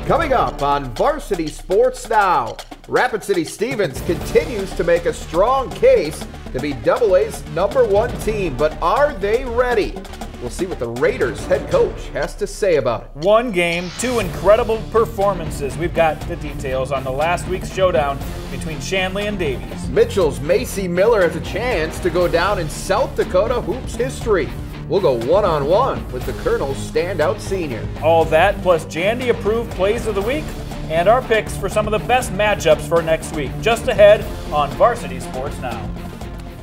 Coming up on Varsity Sports Now, Rapid City Stevens continues to make a strong case to be AA's #1 team, but are they ready? We'll see what the Raiders head coach has to say about it. One game, two incredible performances. We've got the details on the last week's showdown between Shanley and Davies. Mitchell's Macy Miller has a chance to go down in South Dakota hoops history. We'll go one-on-one with the Colonel's standout senior. All that plus Jandy approved plays of the week and our picks for some of the best matchups for next week. Just ahead on Varsity Sports Now.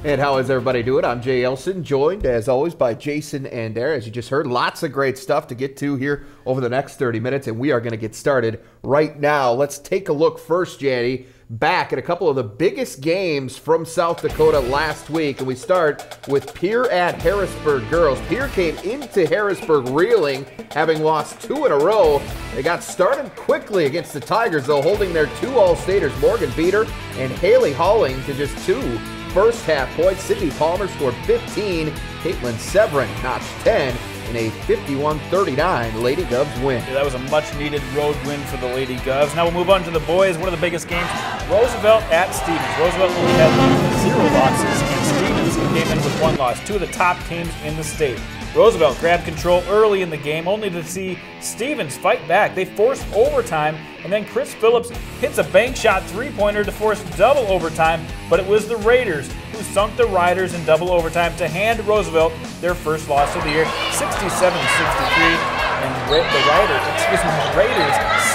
And how is everybody doing? I'm Jay Elson, joined as always by Jason and Derris. As you just heard, lots of great stuff to get to here over the next 30 minutes, and we are going to get started right now. Let's take a look first, Jandy, back at a couple of the biggest games from South Dakota last week, and we start with Pierre at Harrisburg girls. Pierre came into Harrisburg reeling, having lost 2 in a row. They got started quickly against the Tigers, though, holding their 2 All-Staters, Morgan Beater and Haley Halling, to just 2 first-half points. Sydney Palmer scored 15. Caitlin Severin notched 10 in a 51-39 Lady Govs win. Yeah, that was a much-needed road win for the Lady Govs. Now we'll move on to the boys. One of the biggest games, Roosevelt at Stevens. Roosevelt only had 0 losses, and Stevens came in with 1 loss. 2 of the top teams in the state. Roosevelt grabbed control early in the game, only to see Stevens fight back. They forced overtime, and then Chris Phillips hits a bank shot 3-pointer to force double overtime, but it was the Raiders who sunk the Riders in double overtime to hand Roosevelt their first loss of the year, 67-63. And the Raiders,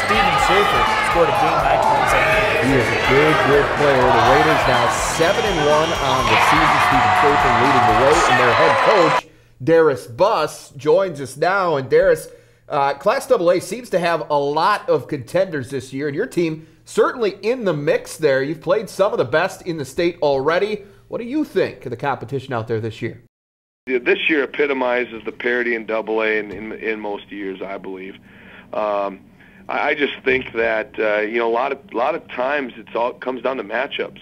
Steven Schaefer, scored a game-high 27. He is a good player. The Raiders now 7-1 on the season. Steven Schaefer leading the way, and their head coach, Derris Buus, joins us now. And Derris, Class AA seems to have a lot of contenders this year, and your team certainly in the mix there. You've played some of the best in the state already. What do you think of the competition out there this year? This year epitomizes the parity in AA in most years, I believe. I just think that a lot of times it all comes down to matchups,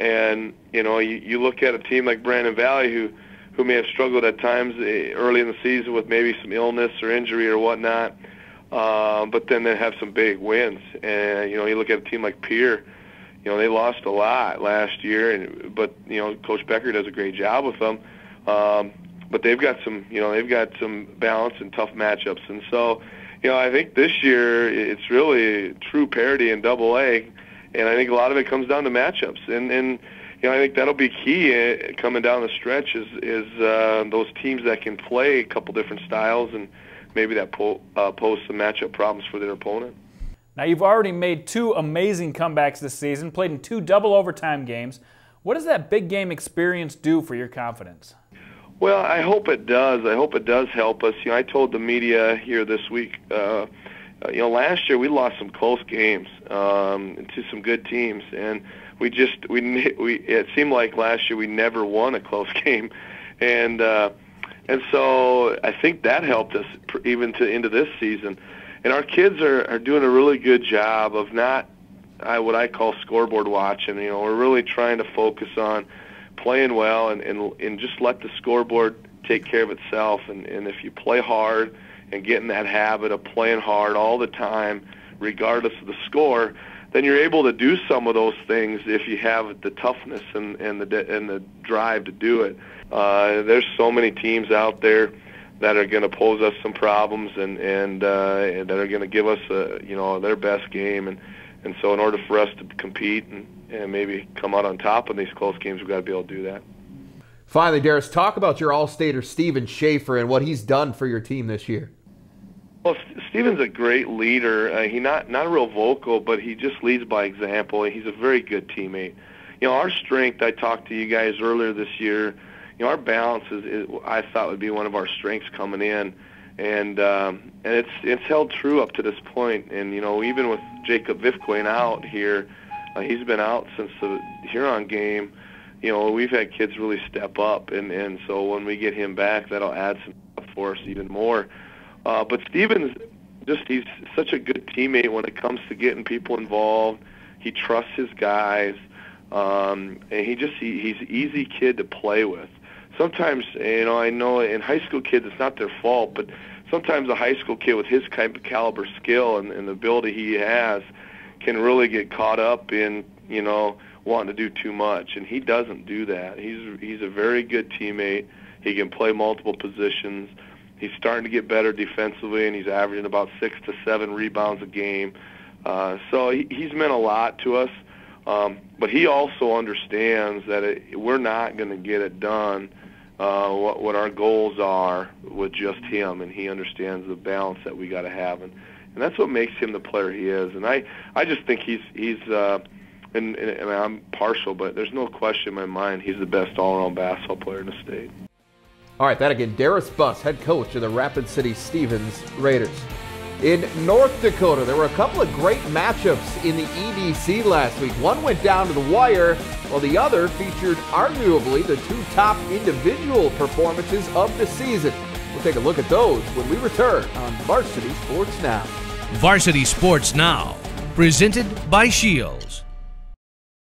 and you look at a team like Brandon Valley who may have struggled at times early in the season with maybe some illness or injury or whatnot, but then they have some big wins. And you look at a team like Pierre, they lost a lot last year, but Coach Becker does a great job with them. But they've got some balance and tough matchups, and so I think this year it's really true parity in AA, and I think a lot of it comes down to matchups, and I think that'll be key coming down the stretch is those teams that can play a couple different styles and maybe that pose some matchup problems for their opponent. Now you've already made 2 amazing comebacks this season, played in 2 double overtime games. What does that big game experience do for your confidence? Well, I hope it does. I hope it does help us. I told the media here this week, last year we lost some close games to some good teams, and it seemed like last year we never won a close game, and so I think that helped us even into this season. And our kids are doing a really good job of not what I call scoreboard watching. We're really trying to focus on playing well and just let the scoreboard take care of itself. And if you play hard and get in that habit of playing hard all the time, regardless of the score, then you're able to do some of those things if you have the toughness and the drive to do it. There's so many teams out there that are going to pose us some problems and that are going to give us their best game, and so in order for us to compete and maybe come out on top in these close games, we've got to be able to do that. Finally, Derris, talk about your All-Stater Steven Schaefer and what he's done for your team this year. Well, Steven's a great leader. He's not real vocal, but he just leads by example. He's a very good teammate. Our strength, I talked to you guys earlier this year, our balance is I thought would be one of our strengths coming in, and it's held true up to this point. And even with Jacob Vifquain out here, he's been out since the Huron game. We've had kids really step up, and so when we get him back, that'll add some stuff for us even more. But Steven's he's such a good teammate when it comes to getting people involved. He trusts his guys, and he's an easy kid to play with. Sometimes, I know in high school kids it's not their fault, but sometimes a high school kid with his type of caliber skill and the ability he has can really get caught up in, wanting to do too much, and he doesn't do that. He's a very good teammate. He can play multiple positions. He's starting to get better defensively, and he's averaging about 6 to 7 rebounds a game. So he's meant a lot to us. But he also understands that we're not going to get it done what our goals are with just him, and he understands the balance that we got to have, and that's what makes him the player he is. And I just think he's and I'm partial, but there's no question in my mind he's the best all-around basketball player in the state. All right, that again, Derris Buus, head coach of the Rapid City Stevens Raiders. In North Dakota, there were a couple of great matchups in the EDC last week. One went down to the wire, while the other featured arguably the 2 top individual performances of the season. We'll take a look at those when we return on Varsity Sports Now. Varsity Sports Now, presented by Shields.